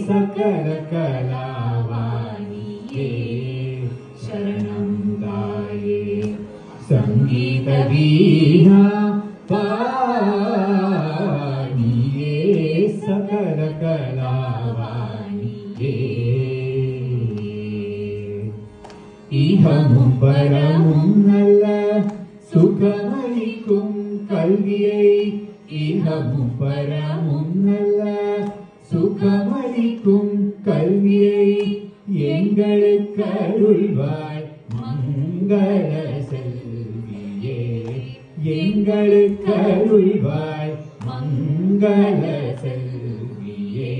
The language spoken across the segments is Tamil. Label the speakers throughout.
Speaker 1: सकल कलावाणिये शरणं दाये संगीत वीणा वाणिये सकल कलावाणिये इहमुம் பரமும் நல்ல சுகமளிக்கும் கல்வியை இஹமும் பரமும் நல்ல சுகமளிக்கும் கல்வியை எங்களுக்கு அருள்வாய் மங்கள செல்வியே எங்களுக்கு அருள்வாய் மங்கள செல்வியே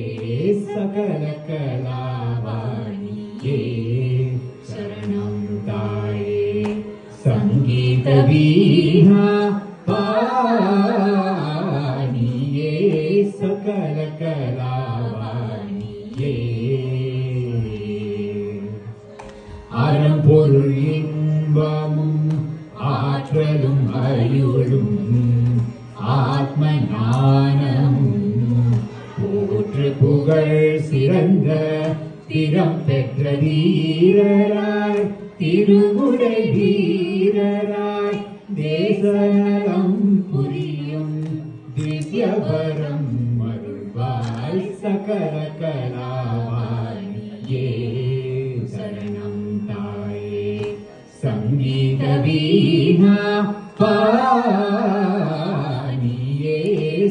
Speaker 1: சகல கலாவாணியே சரணம் தாயே சங்கீத வீணா வாணியே சகல கலாவாணியே அறம்பொருள் இன்பமும் ஆற்றலும் அழிவுளும் ஆத்ம ஞானமும் போற்று புகழ் சிறந்த திறம் பெற்ற வீரராய் திருமுறை வீரராய் தேசநலம் புரியும் திவ்யவரம் அருள்வாய் சகல கலாவாணியே சரணம் தாயே சங்கீத வீணா வாணியே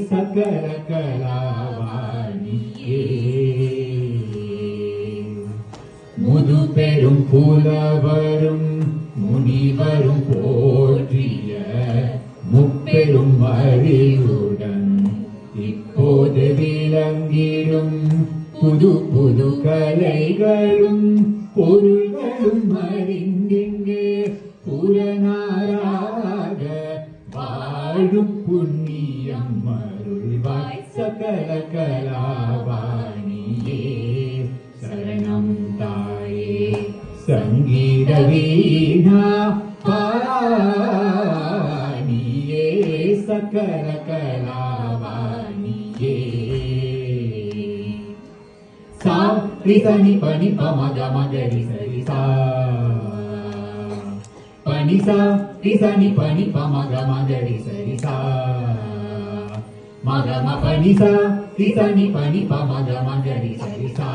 Speaker 1: சகல கலாவாணியே முது பெரும் புலவரும் முனிவரும் போற்றிய முப்பெரும் அறிவுடன் இப்போது விளங்கிடும் புது புது கலைகளும் பொருள்களும் அறிந்திங்கே புலனாராக வாழும் புண்ணியம் அருள்வாய் சகல கலாவாணியே சரணம் தாயே சங்கீத வீணா வாணியே சகல கலாவாணியே சா ரிசனி பனி பமக மகரி சரி சா பனி சா ரிசனி பனி பமக மகரி சரி சா மகம பனி சா ரிசனி பனி பமக மகரி சரி சா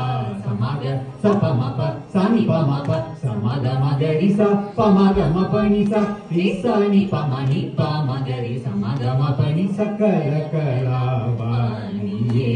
Speaker 1: சமக சபமப சனி பமப சமக மகரி சா பமகம பனி சா ரிசனி பமனி பமகரி சமகம பனி சகல கலாவாணியே